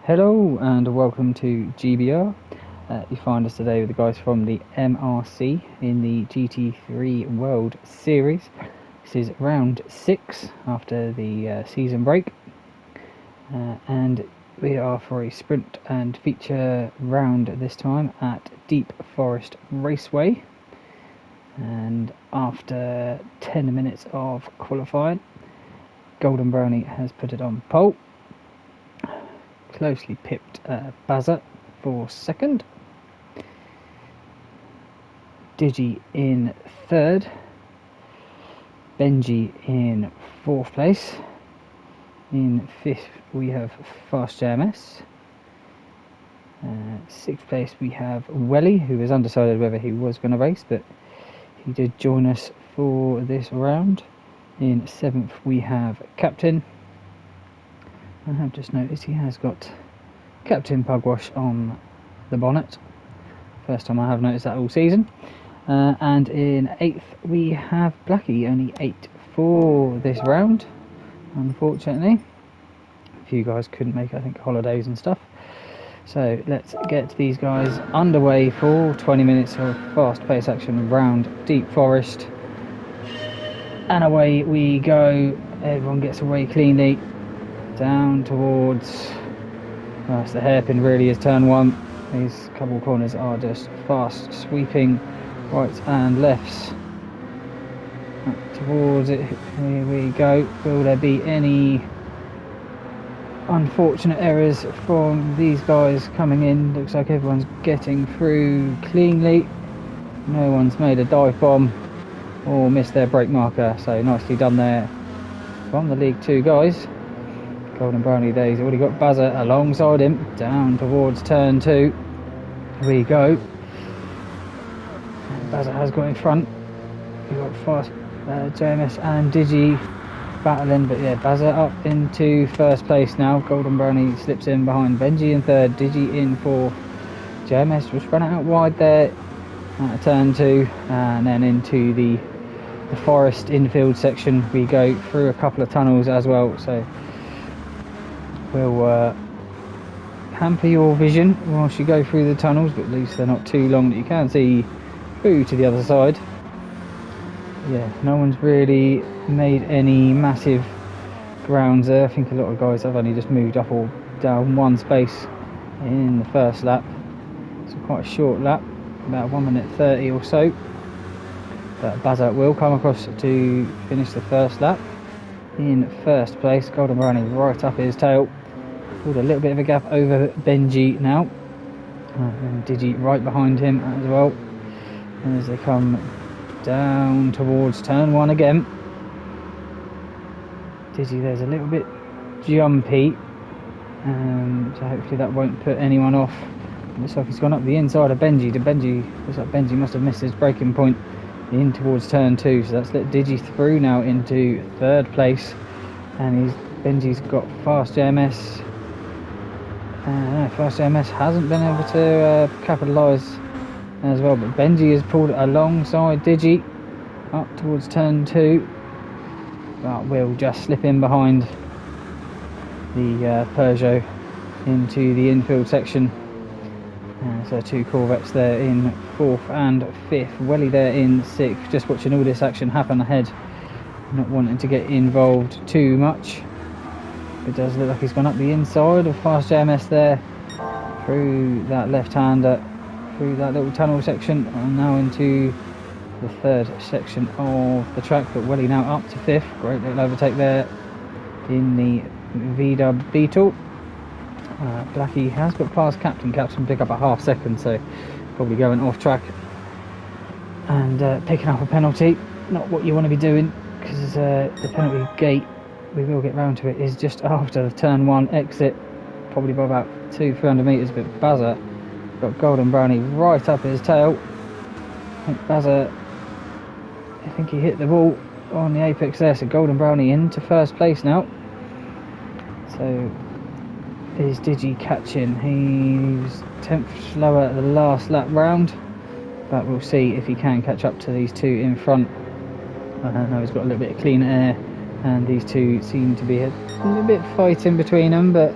Hello and welcome to GBR. You find us today with the guys from the MRC in the GT3 World Series. This is round 6 after the season break, and we are for a sprint and feature round this time at Deep Forest Raceway. And after 10 minutes of qualifying, Golden Brownie has put it on pole. Closely pipped Bazza for second. Digi in third. Benji in fourth place. In fifth we have Fast JMS. Sixth place we have Welly, who was undecided whether he was going to race, but he did join us for this round. In seventh we have Captain. I have just noticed he has got Captain Pugwash on the bonnet. First time I have noticed that all season. And in 8th we have Blackie, only 8 for this round, unfortunately. A few guys couldn't make it, I think holidays and stuff. So let's get these guys underway for 20 minutes of fast pace action round Deep Forest. And away we go. Everyone gets away cleanly. Down towards, well, it's the hairpin really is turn 1. These couple corners are just fast sweeping rights and lefts. Up towards it, here we go. Will there be any unfortunate errors from these guys coming in? Looks like everyone's getting through cleanly. No one's made a dive bomb or missed their brake marker, so nicely done there from the League 2 guys. Golden Brownie there, he's already got Bazza alongside him, down towards turn 2. Here we go. Bazza has got in front. We've got Fast JMS and Digi battling, but yeah, Bazza up into first place now. Golden Brownie slips in behind Benji in third, Digi in fourth. JMS was running out wide there at turn 2, and then into the forest infield section we go, through a couple of tunnels as well, so will hamper your vision whilst you go through the tunnels, but at least they're not too long that you can see through to the other side. Yeah, no one's really made any massive grounds there. I think a lot of guys have only just moved up or down one space in the first lap. It's quite a short lap, about 1 minute 30 or so, but Bazza will come across to finish the first lap in first place. Golden Brownie right up his tail, pulled a little bit of a gap over Benji now, and Digi right behind him as well. And as they come down towards turn 1 again, Digi there's a little bit jumpy, so hopefully that won't put anyone off. Looks like he's gone up the inside of Benji. Looks like Benji must have missed his braking point in towards turn 2, so that's let Digi through now into third place. And Benji's got Fast JMS. Fast JMS hasn't been able to capitalise as well, but Benji has pulled alongside Digi up towards turn 2, but will just slip in behind the Peugeot into the infield section. So 2 Corvettes there in 4th and 5th. Welly there in 6th, just watching all this action happen ahead, not wanting to get involved too much. It does look like he's gone up the inside of Fast JMS there, through that left-hander, through that little tunnel section, and now into the third section of the track. But Welly now up to 5th. Great little overtake there in the VW Beetle. Blackie has got past Captain pick up a half second, so probably going off track and picking up a penalty. Not what you want to be doing, because the penalty gate, we will get round to it, is just after the turn 1 exit, probably by about 200-300 metres. But Bazza got Golden Brownie right up his tail. I think he hit the wall on the apex there, so Golden Brownie into first place now. So is Digi catching? He was 10th slower at the last lap round, but we'll see if he can catch up to these 2 in front. I know he's got a little bit of clean air, and these 2 seem to be a little bit fighting between them, but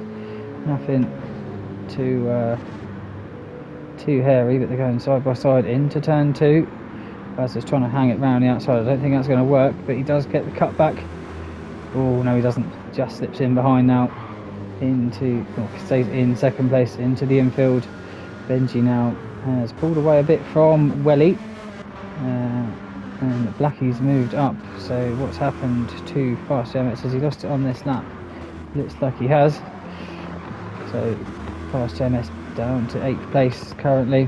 nothing too hairy, but they're going side by side into turn 2. Buzzer's trying to hang it round the outside. I don't think that's going to work, but he does get the cut back. Oh no, he doesn't. Just slips in behind now into, stays in second place into the infield. Benji now has pulled away a bit from Welly, and Blackie's moved up. So what's happened to Fast JMS? Has he lost it on this lap? Looks like he has. So Fast JMS down to 8th place currently,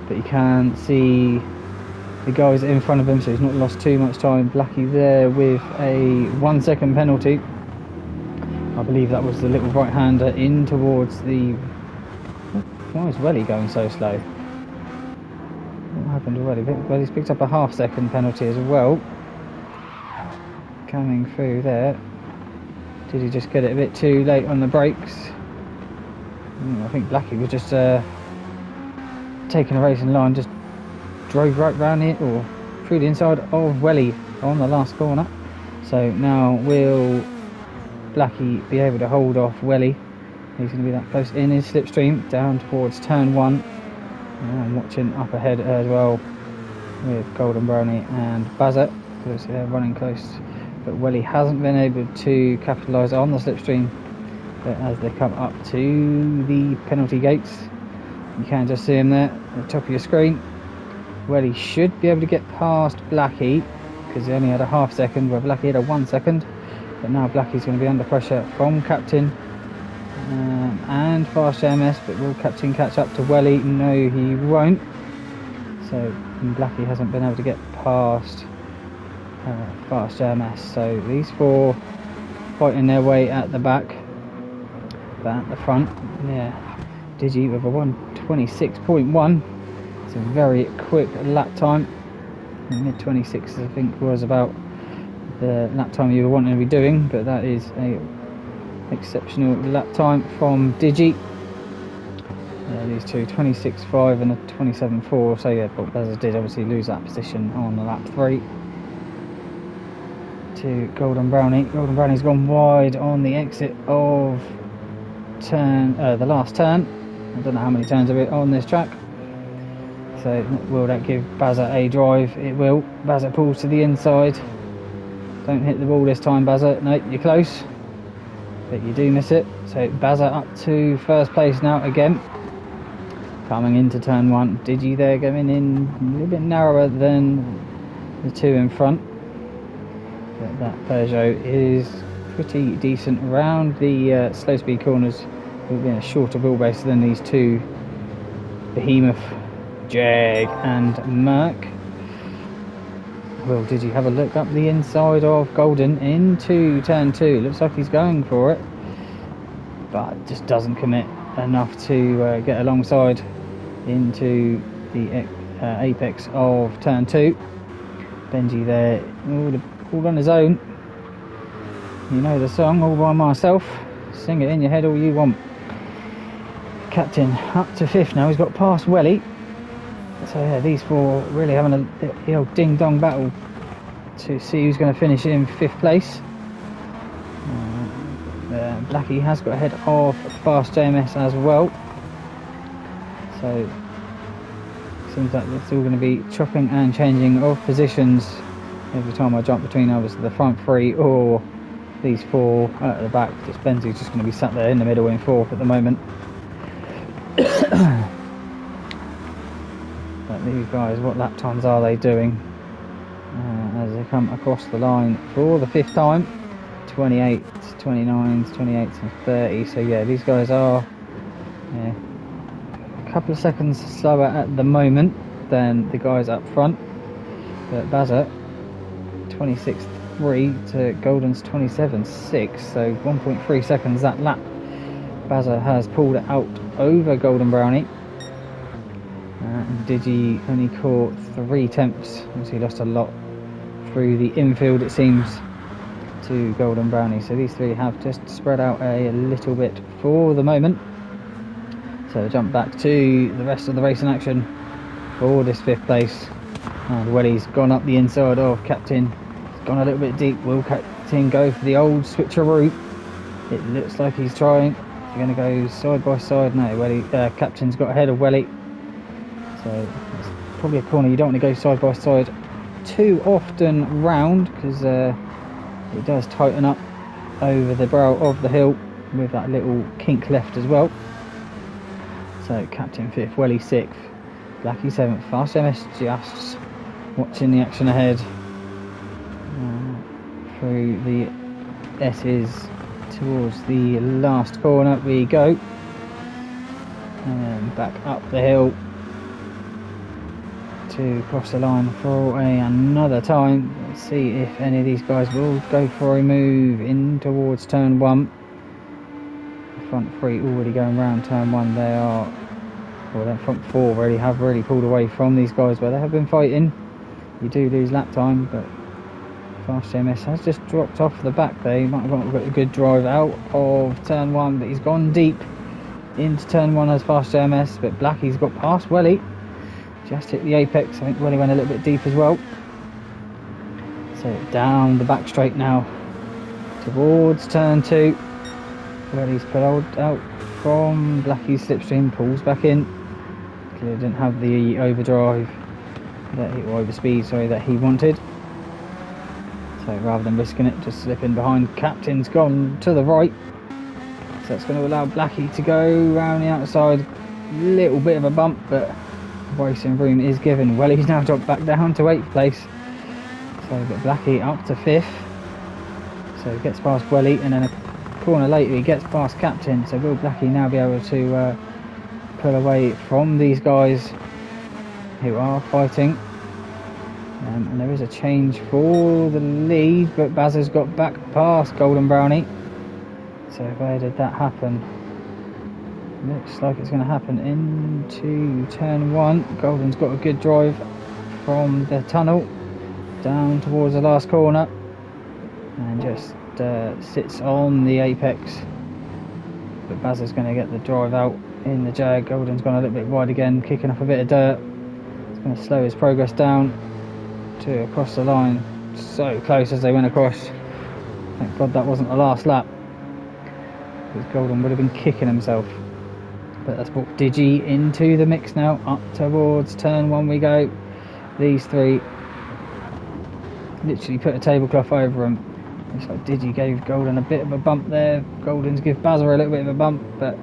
but you can see the guys in front of him, so he's not lost too much time. Blackie there with a 1 second penalty. I believe that was the little right-hander in towards the... Why is Welly going so slow? What happened already? Well, he's picked up a half-second penalty as well. Coming through there. Did he just get it a bit too late on the brakes? I think Blackie was just taking a racing line, just drove right round it or through the inside of Welly on the last corner. So now will Blackie be able to hold off Welly? He's going to be that close in his slipstream down towards turn 1. And I'm watching up ahead as well with Golden Brownie and Buzzer, because they're running close, but Welly hasn't been able to capitalise on the slipstream. But as they come up to the penalty gates, you can just see him there at the top of your screen. Welly should be able to get past Blackie, because he only had a half second where Blackie had a 1 second. But now Blackie's going to be under pressure from Captain and Fast JMS. But will Captain catch up to Welly? No, he won't. So Blackie hasn't been able to get past Fast JMS. So these four fighting their way at the back, but at the front, yeah, Digi with a 1:26.1. It's a very quick lap time. Mid 26s I think was about the lap time you were wanting to be doing, but that is a exceptional lap time from Digi. These two, 26.5 and a 27.4. So yeah, but Bezos did obviously lose that position on the lap 3 to Golden Brownie. Golden Brownie's gone wide on the exit of the last turn. I don't know how many turns are it on this track. So will that give Bazza a drive? It will. Bazza pulls to the inside. Don't hit the ball this time, Bazza. No, you're close, but you do miss it. So Bazza up to first place now again. Coming into turn 1. Digi there going in a little bit narrower than the two in front. But that Peugeot is pretty decent around the slow speed corners. Will be a shorter wheelbase than these two behemoth, Jag and Merc. Well, did you have a look up the inside of Golden into turn 2? Looks like he's going for it, but just doesn't commit enough to get alongside into the apex of turn 2. Benji there, all on his own. You know the song, All By Myself. Sing it in your head all you want. Captain up to 5th now. He's got past Welly. So yeah, these four really having the old ding-dong battle to see who's going to finish in 5th place. Blackie has got ahead of Fast JMS as well. So seems like it's all going to be chopping and changing of positions every time I jump between either the front 3 or these 4 at the back. Just Benzi's just going to be sat there in the middle in 4th at the moment. But these guys, what lap times are they doing as they come across the line for the 5th time? 28, 29, 28 and 30. So yeah, these guys are a couple of seconds slower at the moment than the guys up front. But Bazza 26.3 to Golden's 27.6, so 1.3 seconds that lap. Bazza has pulled it out over Golden Brownie. And Digi only caught 3 temps, as he lost a lot through the infield, it seems, to Golden Brownie. So these three have just spread out a little bit for the moment. So jump back to the rest of the racing action for this 5th place. And Welly's gone up the inside of Captain. He's gone a little bit deep. Will Captain go for the old switcheroo? It looks like he's trying. They're going to go side by side. No, Welly, Captain's got ahead of Welly. So it's probably a corner you don't want to go side by side too often round, because it does tighten up over the brow of the hill with that little kink left as well. So Captain 5th, Welly 6th, Blackie 7th, Fast MS just watching the action ahead. Through the S's towards the last corner we go, and then back up the hill to cross the line for another time. Let's see if any of these guys will go for a move in towards turn 1. The front 3 already going round turn 1. They are, well, their front 4 have really pulled away from these guys where they have been fighting. You do lose lap time, but Fast MS has just dropped off the back there. He might have got a good drive out of turn 1, but he's gone deep into turn 1 as Fast MS. But Blackie's got past Welly, just hit the apex. I think Welly went a little bit deep as well. So down the back straight now towards turn 2. Welly's pulled out from Blackie's slipstream, pulls back in. Clearly didn't have the overdrive overspeed, that he wanted. So rather than risking it, just slipping behind. Captain's gone to the right, so that's going to allow Blackie to go round the outside. Little bit of a bump, but racing room is given. Well, he's now dropped back down to 8th place. So but Blackie up to 5th. So he gets past Welly, and then a corner later he gets past Captain. So will Blackie now be able to pull away from these guys who are fighting? And there is a change for the lead, but Baz has got back past Golden Brownie. So where did that happen? Looks like it's going to happen into turn 1. Golden's got a good drive from the tunnel down towards the last corner and just sits on the apex. But Baz is going to get the drive out in the Jag. Golden's gone a little bit wide again, kicking off a bit of dirt. It's going to slow his progress down to across the line. So close as they went across. Thank God that wasn't the last lap, because Golden would have been kicking himself. But that's brought Digi into the mix now. Up towards turn 1 we go. These 3 literally put a tablecloth over them. Looks like Digi gave Golden a bit of a bump there. Golden's give Bazza a little bit of a bump, but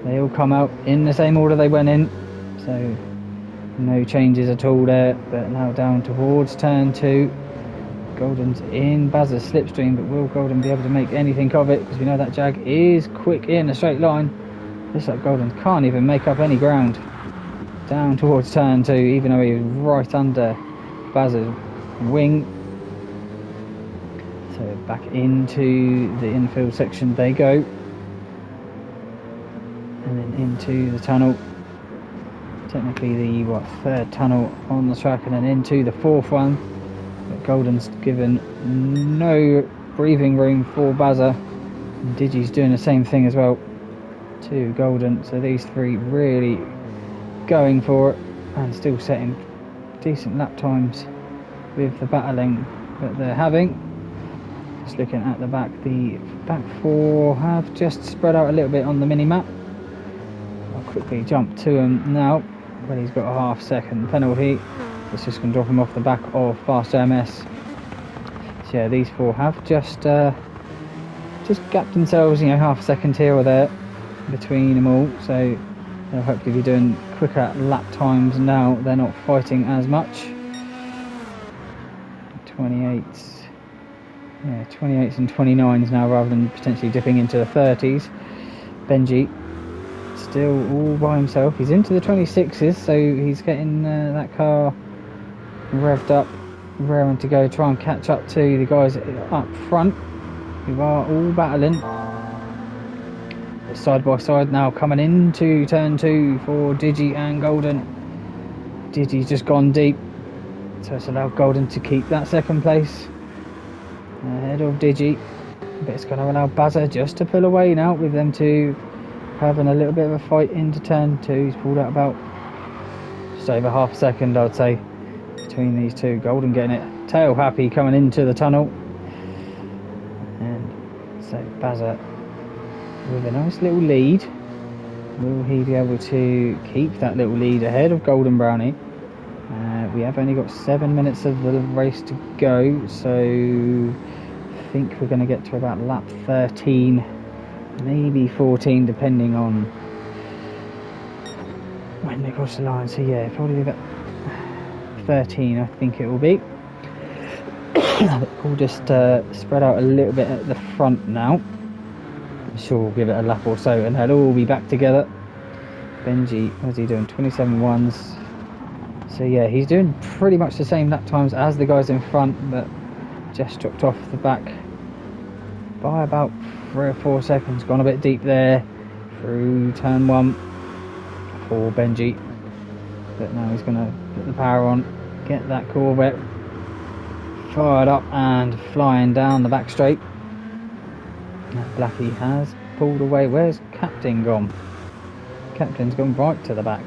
they all come out in the same order they went in. So no changes at all there. But now down towards turn 2. Golden's in Bazza's slipstream, but will Golden be able to make anything of it? Because we know that Jag is quick in a straight line. Looks like Golden can't even make up any ground. Down towards turn 2, even though he was right under Bazza's wing. So back into the infield section they go. And then into the tunnel. Technically the 3rd tunnel on the track, and then into the 4th one. But Golden's given no breathing room for Bazza. And Digi's doing the same thing as well to Golden. So these 3 really going for it and still setting decent lap times with the battling that they're having. Just looking at the back 4 have just spread out a little bit on the mini map. I'll quickly jump to him now. But he's got a half-second penalty. It's just going to drop him off the back of Fast MS. So yeah, these 4 have just gapped themselves, half a second here or there between them all. So they'll hopefully be doing quicker lap times now. They're not fighting as much. 28s, yeah, 28s and 29s now, rather than potentially dipping into the 30s. Benji still all by himself. He's into the 26s, so he's getting that car revved up, raring to go, try and catch up to the guys up front who are all battling side by side now. Coming into turn 2 for Digi and Golden. Digi's just gone deep, so it's allowed Golden to keep that 2nd place ahead of Digi, but it's going to allow Bazza just to pull away now, with them 2 having a little bit of a fight into turn 2. He's pulled out about just over half a second, I'd say, between these 2. Golden getting it tail happy coming into the tunnel, and so Bazza with a nice little lead. Will he be able to keep that little lead ahead of Golden Brownie? We have only got 7 minutes of the race to go, so I think we're going to get to about lap 13, maybe 14, depending on when they cross the line. So yeah, probably about 13 I think it will be. We'll just spread out a little bit at the front now. I'm sure we'll give it a lap or so and they'll all be back together. Benji, what's he doing? 27.1s. So yeah, he's doing pretty much the same lap times as the guys in front, but just dropped off the back by about 3 or 4 seconds. Gone a bit deep there through turn 1 for Benji, but now he's going to put the power on, get that Corvette fired up and flying down the back straight. Blackie has pulled away. Where's Captain gone? Captain's gone right to the back.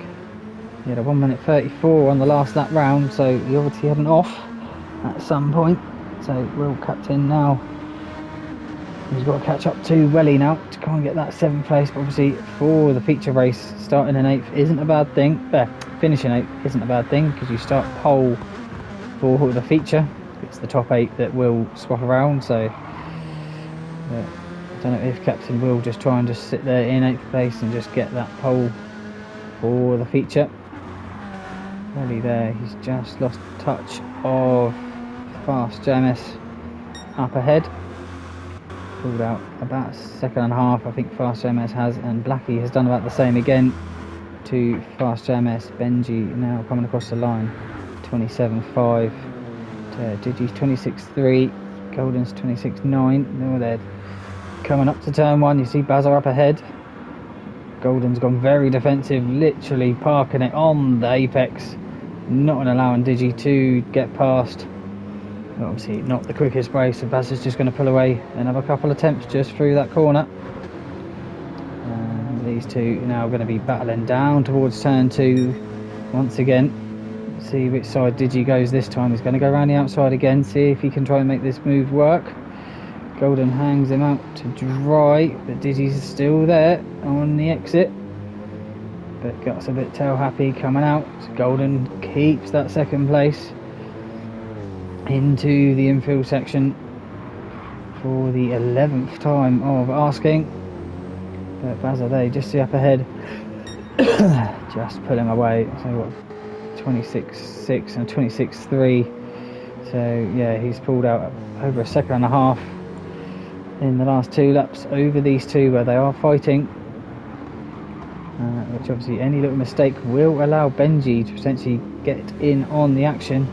He had a 1 minute 34 on the last lap round, so he obviously had an off at some point. So Will Captain now, he's got to catch up to Welly now to try and get that 7th place. But obviously for the feature race, starting in 8th isn't a bad thing. Finishing 8th isn't a bad thing, because you start pole for the feature. It's the top 8 that will swap around. So I don't know if Captain will just try and just sit there in 8th place and just get that pole for the feature. Welly there, he's just lost touch of Fast JMS up ahead. Pulled out about 1.5 seconds, I think Fast JMS has, and Blackie has done about the same again to Fast JMS. Benji now coming across the line, 27.5. Digi's 26.3. Golden's 26.9. No, they're coming up to turn 1. You see Bazza up ahead. Golden's gone very defensive, literally parking it on the apex, not allowing Digi to get past. Obviously not the quickest race, so Bazza's just going to pull away and have a couple of attempts just through that corner. These two now going to be battling down towards turn 2 once again. See which side Digi goes this time. He's going to go around the outside again, see if he can try and make this move work. Golden hangs him out to dry, but Digi's still there on the exit, but Gut's a bit tail happy coming out. So Golden keeps that 2nd place into the infield section for the 11th time of asking. But Bazza there, just see up ahead, just pull him away. So what, 26.6 and 26.3. So yeah, he's pulled out over 1.5 seconds in the last 2 laps over these two where they are fighting, which obviously any little mistake will allow Benji to potentially get in on the action.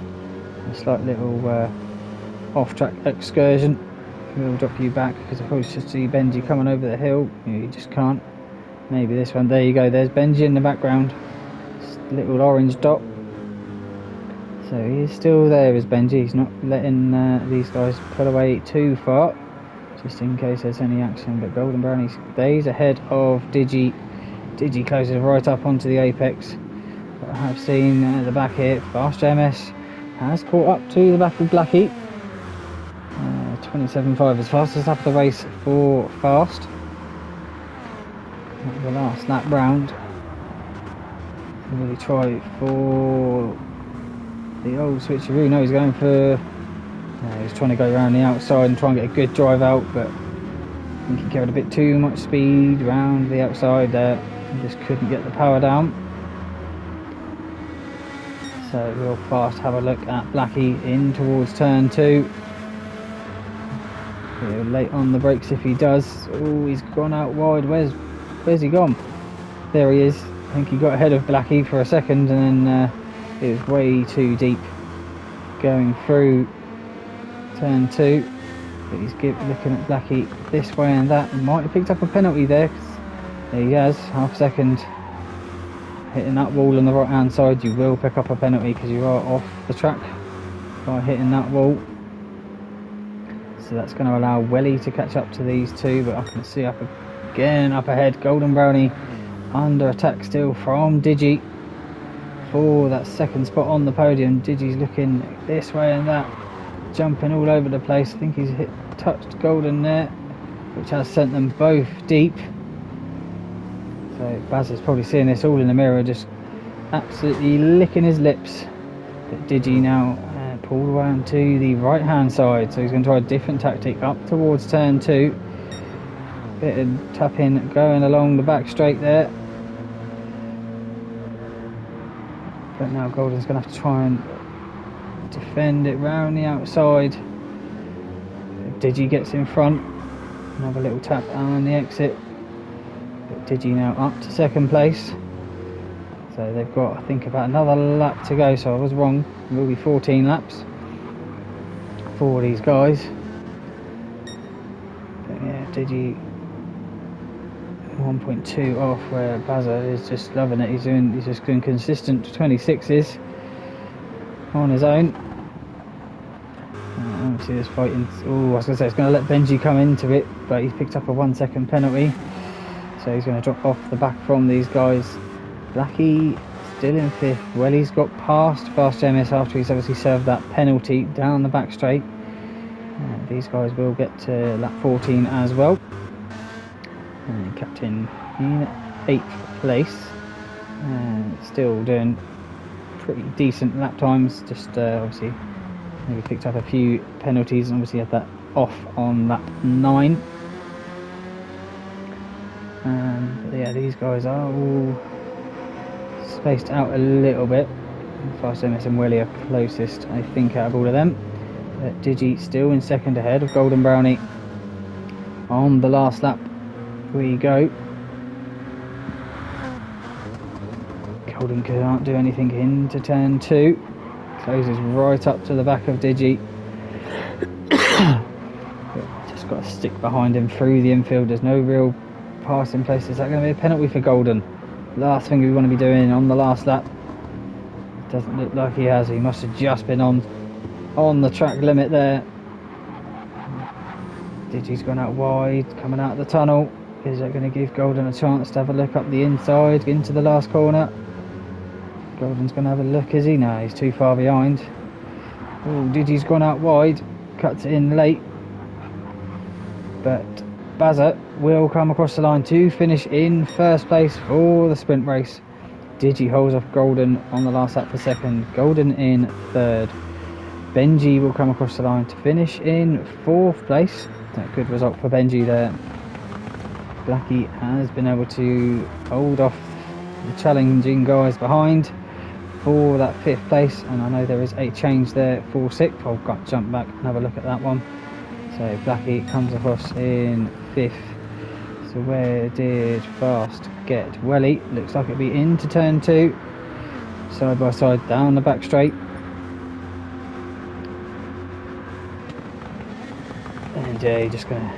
A slight little off-track excursion will drop you back, because I probably should see Benji coming over the hill. You just can't. Maybe this one. There you go, there's Benji in the background, just a little orange dot. So he is still there as Benji. He's not letting these guys pull away too far, just in case there's any action. But Golden Brownie stays ahead of Digi. Digi closes right up onto the apex. But I have seen at the back here, Fast JMS has caught up to the back of Blackie. 27.5 is fastest up the race for Fast. The last lap round. Really try for the old switcheroo. No, he's going for... he's trying to go around the outside and try and get a good drive out, but I think he carried a bit too much speed around the outside there and just couldn't get the power down. So we'll Fast have a look at Blackie in towards turn 2. He'll late on the brakes if he does. Oh, he's gone out wide. Where's he gone? There he is. I think he got ahead of Blackie for a second, and then it was way too deep going through turn 2. But he's looking at Blackie this way and that. He might have picked up a penalty there. There he has, half second. Hitting that wall on the right hand side, you will pick up a penalty because you are off the track by hitting that wall. So that's going to allow Welly to catch up to these two, but I can see up ahead, Golden Brownie under attack still from Digi for that 2nd spot on the podium. Digi's looking this way and that, jumping all over the place. I think he's touched Golden there, which has sent them both deep. So Baz is probably seeing this all in the mirror, just absolutely licking his lips. But Digi now pulled around to the right hand side, so he's going to try a different tactic up towards turn 2. Bit of tapping going along the back straight there. But now Golden's going to have to try and defend it round the outside. Digi gets in front. Another little tap on the exit. But Digi now up to second place. So they've got, I think, about another lap to go. So I was wrong. It will be 14 laps for these guys. But yeah, Digi 1.2 off, where Bazza is just loving it. He's just doing consistent 26s on his own. Obviously this fighting, I was going to say it's going to let Benji come into it, but he's picked up a 1 second penalty, so he's going to drop off the back from these guys. Blackie still in 5th. Well, he's got past Fast JMS after he's obviously served that penalty down the back straight. These guys will get to lap 14 as well. And Captain in 8th place, still doing pretty decent lap times, just obviously maybe picked up a few penalties and obviously had that off on lap 9. But yeah, these guys are all spaced out a little bit. Fast MS and Willie are closest, I think, out of all of them. But Digi still in second ahead of Golden Brownie. On the last lap we go. Golden can't do anything into turn 2. Closes right up to the back of Digi. Just got to stick behind him through the infield. There's no real passing place. Is that going to be a penalty for Golden? Last thing we want to be doing on the last lap. Doesn't look like he has. He must have just been on the track limit there. Digi's gone out wide, coming out of the tunnel. Is that going to give Golden a chance to have a look up the inside into the last corner? Golden's going to have a look, is he? No, he's too far behind. Oh, Digi's gone out wide, cuts it in late. But Bazza will come across the line to finish in first place for the sprint race. Digi holds off Golden on the last lap for second. Golden in third. Benji will come across the line to finish in 4th place. A good result for Benji there. Blackie has been able to hold off the challenging guys behind for that 5th place, and I know there is a change there for 6th. I've got to jump back and have a look at that one. So Blackie comes across in 5th. So where did Fast get Welly? Looks like it'll be into turn 2, side by side down the back straight. And yeah, you're just going to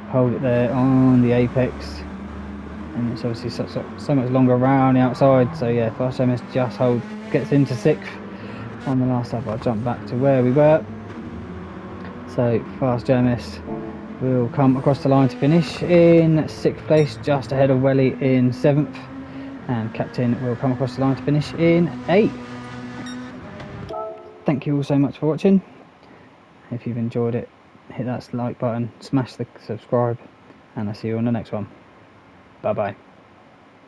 hold it there on the apex, and it's obviously so much longer around the outside. So yeah, Fast MS just gets into 6th on the last lap. I'll jump back to where we were. So Fast JMS will come across the line to finish in 6th place, just ahead of Welly in 7th, and Captain will come across the line to finish in 8th. Thank you all so much for watching. If you've enjoyed it, hit that like button, smash the subscribe, and I'll see you on the next one. Bye bye.